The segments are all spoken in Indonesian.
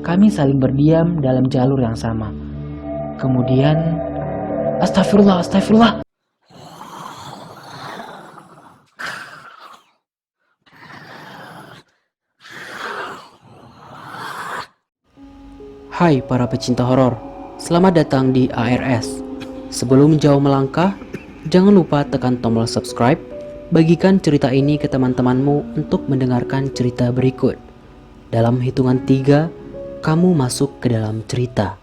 Kami saling berdiam dalam jalur yang sama. Kemudian, astagfirullah, astagfirullah. Hai para pecinta horor, selamat datang di ARS. Sebelum jauh melangkah, jangan lupa tekan tombol subscribe, bagikan cerita ini ke teman-temanmu untuk mendengarkan cerita berikut. Dalam hitungan 3, kamu masuk ke dalam cerita.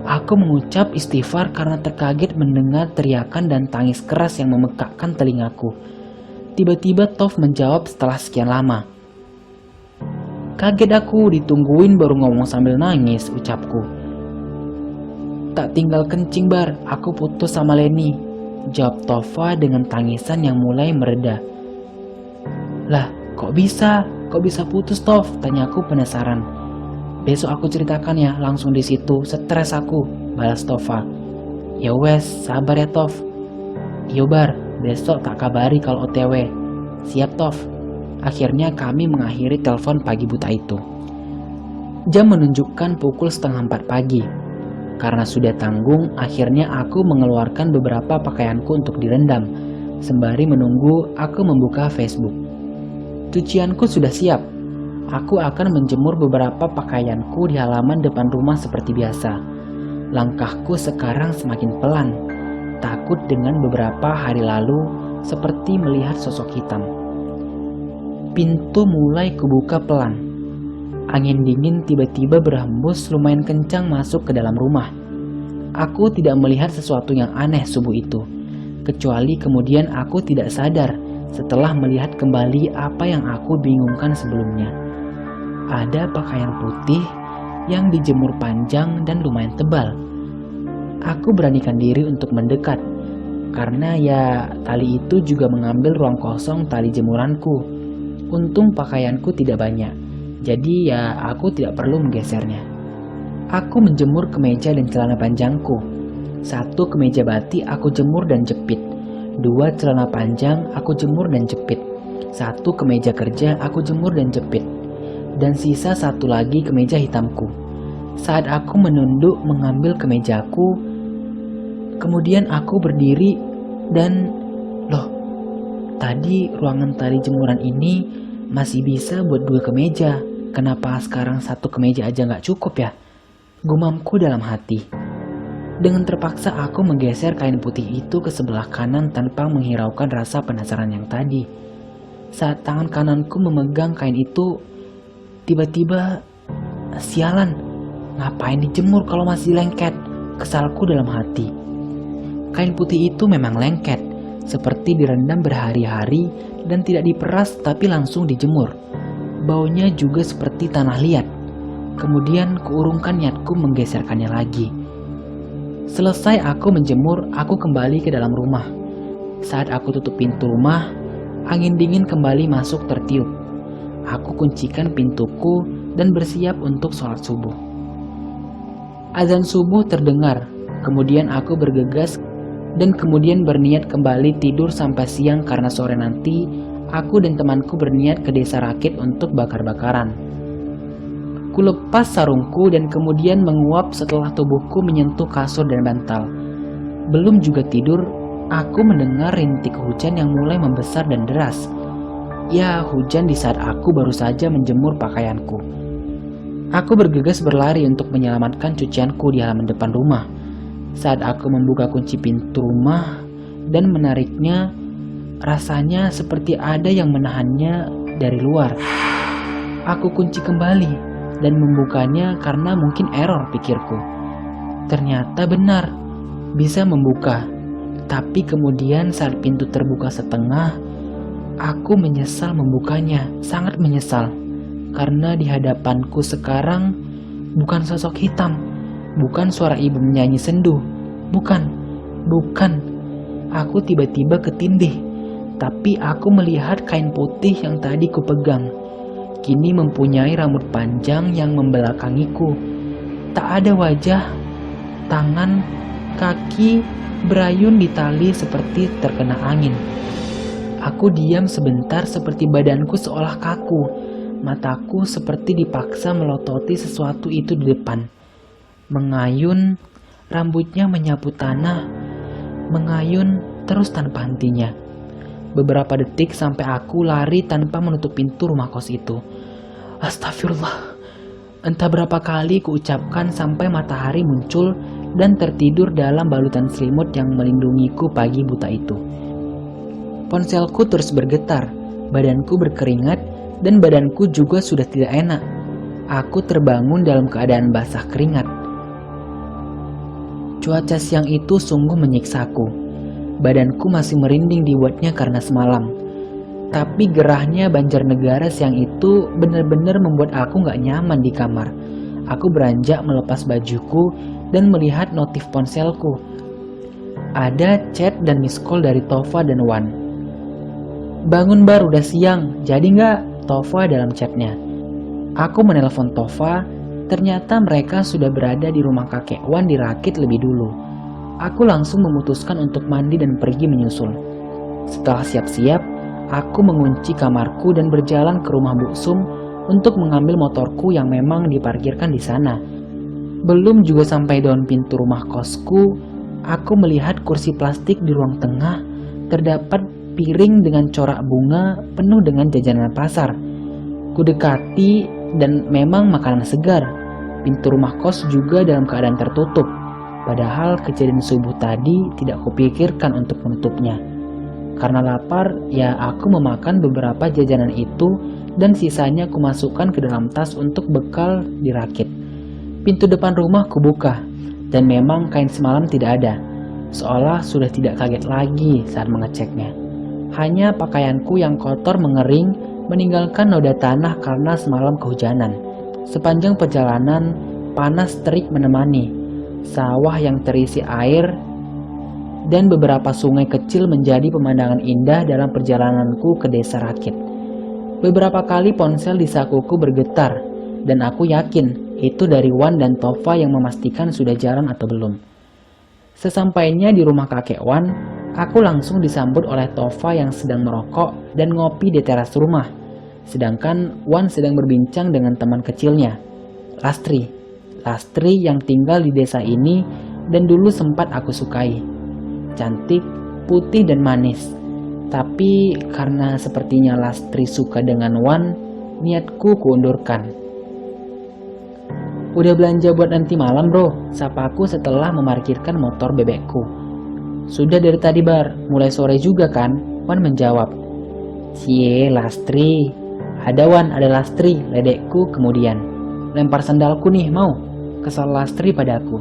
Aku mengucap istighfar karena terkaget mendengar teriakan dan tangis keras yang memekakkan telingaku. Tiba-tiba Tov menjawab setelah sekian lama. Kaget aku, ditungguin baru ngomong sambil nangis, ucapku. Tak tinggal kencing bar, aku putus sama Leni, jawab Tova dengan tangisan yang mulai mereda. Lah, kok bisa putus Tov? Tanyaku penasaran. Besok aku ceritakan ya, langsung di situ, stres aku, balas Tova. Ya wes, sabar ya Tov. Yo bar, besok tak kabari kalau OTW. Siap Tov. Akhirnya kami mengakhiri telepon pagi buta itu. Jam menunjukkan pukul 3:30 pagi. Karena sudah tanggung, akhirnya aku mengeluarkan beberapa pakaianku untuk direndam. Sembari menunggu aku membuka Facebook. Cucianku sudah siap. Aku akan menjemur beberapa pakaianku di halaman depan rumah seperti biasa. Langkahku sekarang semakin pelan, takut dengan beberapa hari lalu seperti melihat sosok hitam. Pintu mulai kubuka pelan. Angin dingin tiba-tiba berhembus lumayan kencang masuk ke dalam rumah. Aku tidak melihat sesuatu yang aneh subuh itu, kecuali kemudian aku tidak sadar setelah melihat kembali apa yang aku bingungkan sebelumnya. Ada pakaian putih yang dijemur panjang dan lumayan tebal. Aku beranikan diri untuk mendekat, karena ya tali itu juga mengambil ruang kosong tali jemuranku. Untung pakaianku tidak banyak, jadi ya aku tidak perlu menggesernya. Aku menjemur kemeja dan celana panjangku. 1 kemeja batik aku jemur dan jepit. 2 celana panjang aku jemur dan jepit. 1 kemeja kerja aku jemur dan jepit. Dan sisa 1 lagi kemeja hitamku. Saat aku menunduk mengambil kemejaku, kemudian aku berdiri dan loh, tadi ruangan tali jemuran ini masih bisa buat 2 kemeja. Kenapa sekarang 1 kemeja aja nggak cukup ya? Gumamku dalam hati. Dengan terpaksa aku menggeser kain putih itu ke sebelah kanan tanpa menghiraukan rasa penasaran yang tadi. Saat tangan kananku memegang kain itu, tiba-tiba, sialan, ngapain dijemur kalau masih lengket? Kesalku dalam hati. Kain putih itu memang lengket, seperti direndam berhari-hari dan tidak diperas tapi langsung dijemur. Baunya juga seperti tanah liat. Kemudian kuurungkan niatku menggeserkannya lagi. Selesai aku menjemur, aku kembali ke dalam rumah. Saat aku tutup pintu rumah, angin dingin kembali masuk tertiup. Aku kuncikan pintuku dan bersiap untuk sholat subuh. Azan subuh terdengar, kemudian aku bergegas dan kemudian berniat kembali tidur sampai siang karena sore nanti aku dan temanku berniat ke desa Rakit untuk bakar-bakaran. Kulepas sarungku dan kemudian menguap setelah tubuhku menyentuh kasur dan bantal. Belum juga tidur, aku mendengar rintik hujan yang mulai membesar dan deras. Ya, hujan di saat aku baru saja menjemur pakaianku. Aku bergegas berlari untuk menyelamatkan cucianku di halaman depan rumah. Saat aku membuka kunci pintu rumah dan menariknya, rasanya seperti ada yang menahannya dari luar. Aku kunci kembali dan membukanya karena mungkin error, pikirku. Ternyata benar, bisa membuka. Tapi kemudian saat pintu terbuka setengah, aku menyesal membukanya, sangat menyesal. Karena di hadapanku sekarang bukan sosok hitam, bukan suara ibu menyanyi sendu, bukan. Aku tiba-tiba ketindih, tapi aku melihat kain putih yang tadi kupegang. kini mempunyai rambut panjang yang membelakangiku. Tak ada wajah, tangan, kaki berayun di tali seperti terkena angin. Aku diam sebentar seperti badanku seolah kaku. Mataku seperti dipaksa melototi sesuatu itu di depan. Mengayun, rambutnya menyapu tanah. Mengayun terus tanpa hentinya. Beberapa detik sampai aku lari tanpa menutup pintu rumah kos itu. Astagfirullah. Entah berapa kali kuucapkan sampai matahari muncul dan tertidur dalam balutan selimut yang melindungiku pagi buta itu. Ponselku terus bergetar, badanku berkeringat, dan badanku juga sudah tidak enak. Aku terbangun dalam keadaan basah keringat. Cuaca siang itu sungguh menyiksaku. Badanku masih merinding dibuatnya karena semalam. Tapi gerahnya Banjarnegara siang itu benar-benar membuat aku gak nyaman di kamar. Aku beranjak melepas bajuku dan melihat notif ponselku. Ada chat dan miss call dari Tova dan Wan. Bangun Bar, udah siang, jadi gak? Tova dalam chatnya. Aku menelpon Tova, ternyata mereka sudah berada di rumah kakek Wan di Rakit lebih dulu. Aku langsung memutuskan untuk mandi dan pergi menyusul. Setelah siap-siap, aku mengunci kamarku dan berjalan ke rumah Bu Sum untuk mengambil motorku yang memang diparkirkan di sana. Belum juga sampai daun pintu rumah kosku, aku melihat kursi plastik di ruang tengah, terdapat piring dengan corak bunga penuh dengan jajanan pasar. Kudekati dan memang makanan segar. Pintu rumah kos juga dalam keadaan tertutup. Padahal kejadian subuh tadi tidak kupikirkan untuk menutupnya. Karena lapar, ya aku memakan beberapa jajanan itu dan sisanya kumasukkan ke dalam tas untuk bekal di Rakit. Pintu depan rumah kubuka dan memang kain semalam tidak ada. Seolah sudah tidak kaget lagi saat mengeceknya. Hanya pakaianku yang kotor mengering meninggalkan noda tanah karena semalam kehujanan. Sepanjang perjalanan, panas terik menemani. Sawah yang terisi air dan beberapa sungai kecil menjadi pemandangan indah dalam perjalananku ke desa Rakit. Beberapa kali ponsel di sakuku bergetar dan aku yakin itu dari Wan dan Tova yang memastikan sudah jalan atau belum. Sesampainya di rumah kakek Wan, aku langsung disambut oleh Tova yang sedang merokok dan ngopi di teras rumah. Sedangkan Wan sedang berbincang dengan teman kecilnya, Lastri. Lastri yang tinggal di desa ini dan dulu sempat aku sukai. Cantik, putih dan manis. Tapi karena sepertinya Lastri suka dengan Wan, niatku kuundurkan. Udah belanja buat nanti malam bro, sapaku setelah memarkirkan motor bebekku. Sudah dari tadi Bar, mulai sore juga kan? Wan menjawab. Cie Lastri. Ada Wan, ada Lastri, ledekku kemudian. Lempar sandalku nih, mau? Kesal Lastri padaku.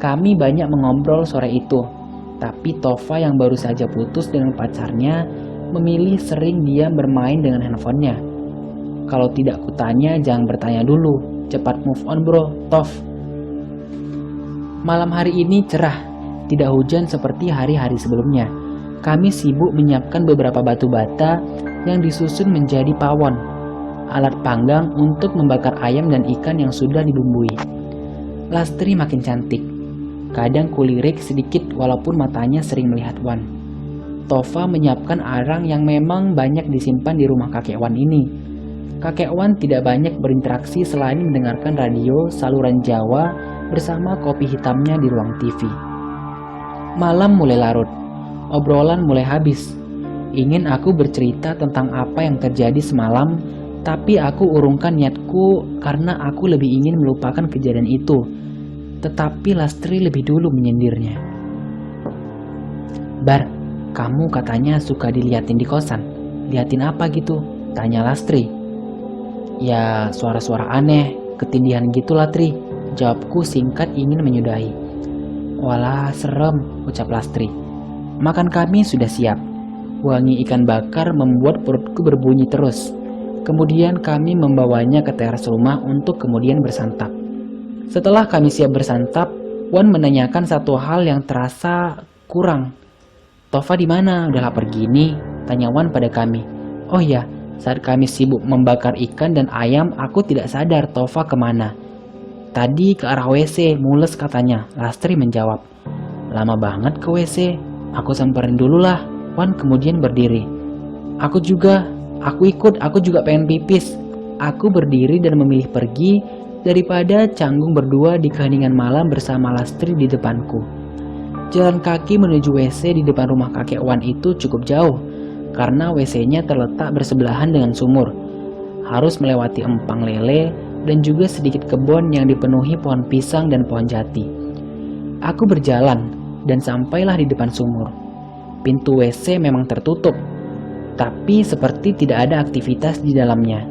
Kami banyak mengobrol sore itu. Tapi Tova yang baru saja putus dengan pacarnya memilih sering diam bermain dengan handphonenya. Kalau tidak kutanya jangan bertanya dulu. Cepat move on bro, Tov. Malam hari ini cerah. Tidak hujan seperti hari-hari sebelumnya. Kami sibuk menyiapkan beberapa batu bata yang disusun menjadi pawon, alat panggang untuk membakar ayam dan ikan yang sudah dibumbui. Lastri makin cantik. Kadang kulirik sedikit walaupun matanya sering melihat Wan. Tova menyiapkan arang yang memang banyak disimpan di rumah kakek Wan ini. Kakek Wan tidak banyak berinteraksi selain mendengarkan radio saluran Jawa bersama kopi hitamnya di ruang TV. Malam mulai larut. Obrolan mulai habis. Ingin aku bercerita tentang apa yang terjadi semalam, tapi aku urungkan niatku karena aku lebih ingin melupakan kejadian itu. Tetapi Lastri lebih dulu menyindirnya. Bar, kamu katanya suka diliatin di kosan. Liatin apa gitu? Tanya Lastri. Ya suara-suara aneh, ketindihan gitu lah Tri. Jawabku singkat ingin menyudahi. Walah serem, ucap Lastri. Makan kami sudah siap. Wangi ikan bakar membuat perutku berbunyi terus. Kemudian kami membawanya ke teras rumah untuk kemudian bersantap. Setelah kami siap bersantap, Wan menanyakan satu hal yang terasa kurang. Tova di mana? Udah lapar gini? Tanya Wan pada kami. Oh iya, Saat kami sibuk membakar ikan dan ayam, aku tidak sadar Tova kemana. Tadi ke arah WC, mules katanya, Lastri menjawab. Lama banget ke WC, aku samperin dulu lah. Wan kemudian berdiri. Aku juga pengen pipis. Aku berdiri dan memilih pergi daripada canggung berdua di keheningan malam bersama Lastri di depanku. Jalan kaki menuju WC di depan rumah kakek Wan itu cukup jauh, karena WC-nya terletak bersebelahan dengan sumur. Harus melewati empang lele dan juga sedikit kebun yang dipenuhi pohon pisang dan pohon jati. Aku berjalan dan sampailah di depan sumur. Pintu WC memang tertutup, tapi seperti tidak ada aktivitas di dalamnya.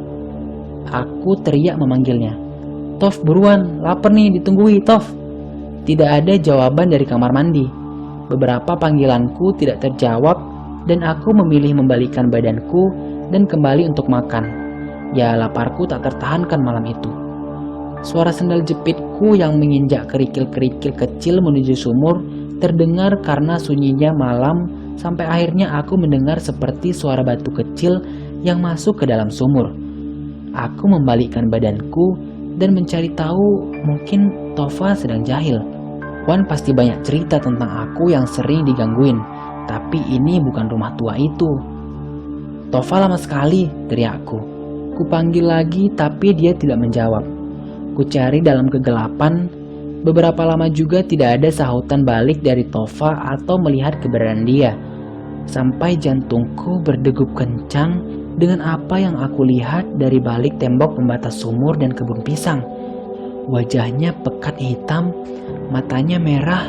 Aku teriak memanggilnya. Tof, buruan, lapar nih, ditungguin, Tof. Tidak ada jawaban dari kamar mandi. Beberapa panggilanku tidak terjawab dan aku memilih membalikkan badanku dan kembali untuk makan. Ya, laparku tak tertahankan malam itu. Suara sendal jepitku yang menginjak kerikil-kerikil kecil menuju sumur terdengar karena sunyinya malam, sampai akhirnya aku mendengar seperti suara batu kecil yang masuk ke dalam sumur. Aku membalikkan badanku dan mencari tahu, mungkin Tova sedang jahil. Wan pasti banyak cerita tentang aku yang sering digangguin, tapi ini bukan rumah tua itu. Tova lama sekali, teriakku. Kupanggil lagi tapi dia tidak menjawab. Kucari dalam kegelapan. Beberapa lama juga tidak ada sahutan balik dari Tova atau melihat keberadaan dia. Sampai jantungku berdegup kencang dengan apa yang aku lihat dari balik tembok pembatas sumur dan kebun pisang. Wajahnya pekat hitam, matanya merah,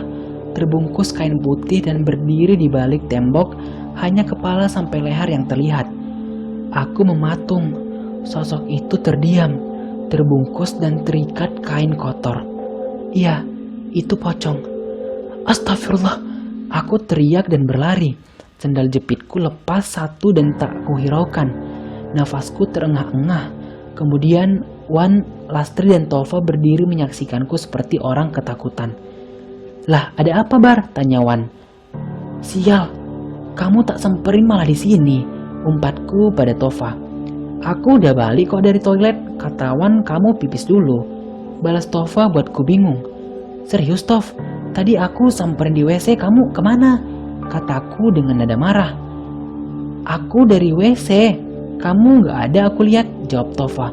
terbungkus kain putih dan berdiri di balik tembok, hanya kepala sampai leher yang terlihat. Aku mematung. Sosok itu terdiam, terbungkus dan terikat kain kotor. Iya, itu pocong. Astagfirullah, aku teriak dan berlari. Sendal jepitku lepas satu dan tak kuhiraukan. Nafasku terengah-engah. Kemudian Wan, Lastri dan Tova berdiri menyaksikanku seperti orang ketakutan. Lah, ada apa, Bar? Tanya Wan. Sial, kamu tak semperin malah di sini, umpatku pada Tova. Aku udah balik kok dari toilet, kata Wan, kamu pipis dulu. Balas Tova buatku bingung. Serius, Tov? Tadi aku samperin di WC, kamu kemana? Kataku dengan nada marah. Aku dari WC, kamu gak ada aku lihat, jawab Tova.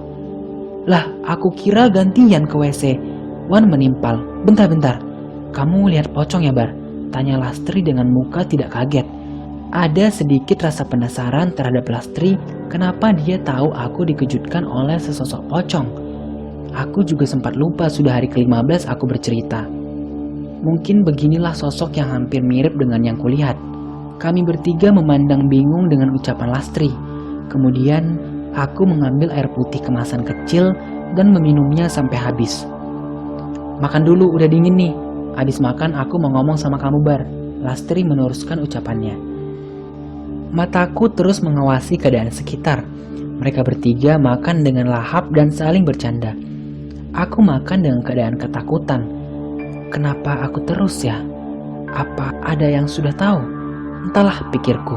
Lah, aku kira gantian ke WC. Wan menimpal. Bentar, kamu lihat pocong ya, Bar? Tanya Lastri dengan muka tidak kaget. Ada sedikit rasa penasaran terhadap Lastri, kenapa dia tahu aku dikejutkan oleh sesosok pocong. Aku juga sempat lupa sudah hari ke-15 aku bercerita. Mungkin beginilah sosok yang hampir mirip dengan yang kulihat. Kami bertiga memandang bingung dengan ucapan Lastri. Kemudian aku mengambil air putih kemasan kecil dan meminumnya sampai habis. Makan dulu, udah dingin nih. Habis makan aku mau ngomong sama kamu, Bar. Lastri meneruskan ucapannya. Mataku terus mengawasi keadaan sekitar. Mereka bertiga makan dengan lahap dan saling bercanda. Aku makan dengan keadaan ketakutan. Kenapa aku terus ya? Apa ada yang sudah tahu? Entahlah, pikirku.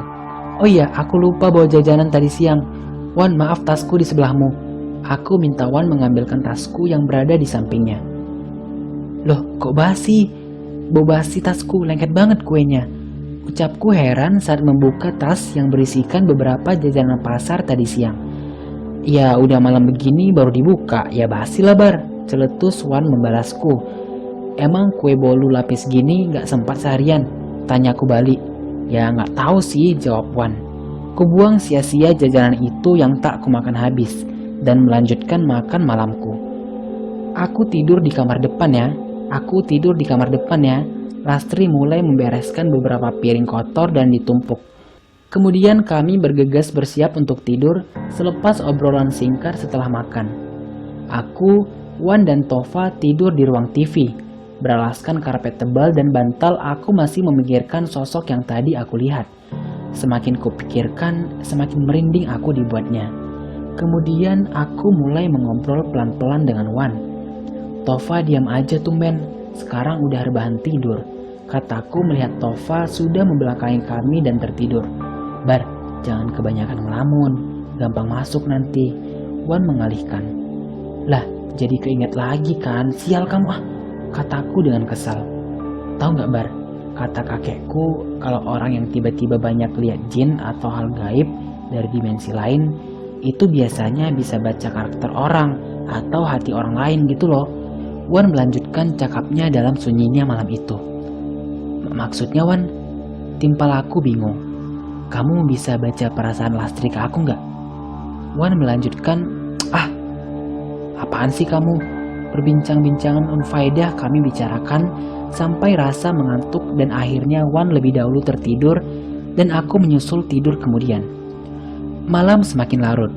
Oh iya, aku lupa bawa jajanan tadi siang. Wan, maaf tasku di sebelahmu. Aku minta Wan mengambilkan tasku yang berada di sampingnya. Loh, kok basi? Bau basi tasku, lengket banget kuenya. Ucapku heran saat membuka tas yang berisikan beberapa jajanan pasar tadi siang. Ya udah malam begini baru dibuka, ya basi lah, Bar. Celetus Wan membalasku. Emang kue bolu lapis gini gak sempat seharian? Tanyaku balik. Ya gak tahu sih, jawab Wan. Kubuang sia-sia jajanan itu yang tak kumakan habis dan melanjutkan makan malamku. Aku tidur di kamar depan ya. Lastri mulai membereskan beberapa piring kotor dan ditumpuk. Kemudian kami bergegas bersiap untuk tidur selepas obrolan singkat setelah makan. Aku, Wan dan Tova tidur di ruang TV. Beralaskan karpet tebal dan bantal, aku masih memikirkan sosok yang tadi aku lihat. Semakin kupikirkan, semakin merinding aku dibuatnya. Kemudian aku mulai mengobrol pelan-pelan dengan Wan. Tova diam aja tumben, sekarang udah rebahan tidur. Kataku melihat Tova sudah membelakangi kami dan tertidur. Bar, jangan kebanyakan ngelamun. gampang masuk nanti. Wan mengalihkan. Lah, jadi keinget lagi kan, sial kamu ah, kataku dengan kesal. Tahu nggak Bar, kata kakekku kalau orang yang tiba-tiba banyak lihat jin atau hal gaib dari dimensi lain, itu biasanya bisa baca karakter orang atau hati orang lain gitu loh. Wan melanjutkan cakapnya dalam sunyinya malam itu. Maksudnya Wan, timpal aku bingung. Kamu bisa baca perasaan Lastri ke aku nggak? Wan melanjutkan, ah, apaan sih kamu? Perbincangan-bincangan unfaedah kami bicarakan sampai rasa mengantuk dan akhirnya Wan lebih dahulu tertidur dan aku menyusul tidur kemudian. Malam semakin larut.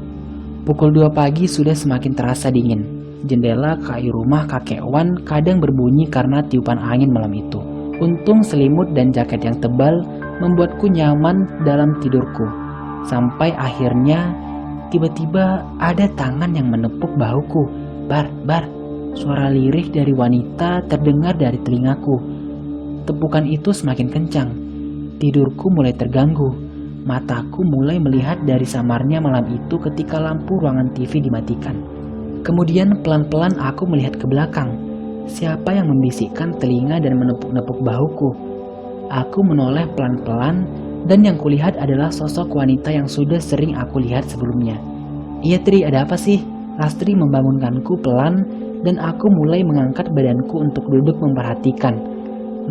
Pukul 2 pagi sudah semakin terasa dingin. Jendela kayu rumah kakek Wan kadang berbunyi karena tiupan angin malam itu. Untung selimut dan jaket yang tebal membuatku nyaman dalam tidurku. Sampai akhirnya tiba-tiba ada tangan yang menepuk bahuku. Bar, suara lirih dari wanita terdengar dari telingaku. Tepukan itu semakin kencang. Tidurku mulai terganggu. Mataku mulai melihat dari samarnya malam itu ketika lampu ruangan TV dimatikan. Kemudian pelan-pelan aku melihat ke belakang. Siapa yang membisikkan telinga dan menepuk-nepuk bahuku? Aku menoleh pelan-pelan dan yang kulihat adalah sosok wanita yang sudah sering aku lihat sebelumnya. Iya Tri, ada apa sih? Lastri membangunkanku pelan dan aku mulai mengangkat badanku untuk duduk memperhatikan.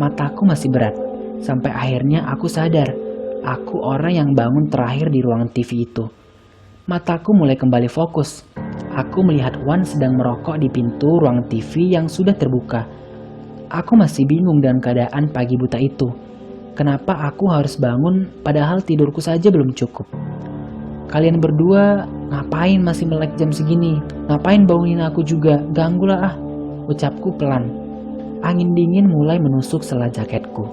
Mataku masih berat. Sampai akhirnya aku sadar, aku orang yang bangun terakhir di ruangan TV itu. Mataku mulai kembali fokus. Aku melihat Wan sedang merokok di pintu ruang TV yang sudah terbuka. Aku masih bingung dengan keadaan pagi buta itu. Kenapa aku harus bangun padahal tidurku saja belum cukup? Kalian berdua ngapain masih melek jam segini? Ngapain bangunin aku juga? Ganggulah ah, ucapku pelan. Angin dingin mulai menusuk sela jaketku.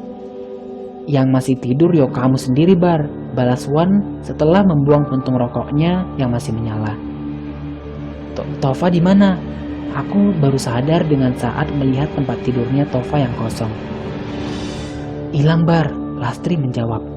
Yang masih tidur yo kamu sendiri Bar, balas Wan setelah membuang puntung rokoknya yang masih menyala. Tova di mana? Aku baru sadar dengan saat melihat tempat tidurnya Tova yang kosong. Hilang Bar, Lastri menjawab.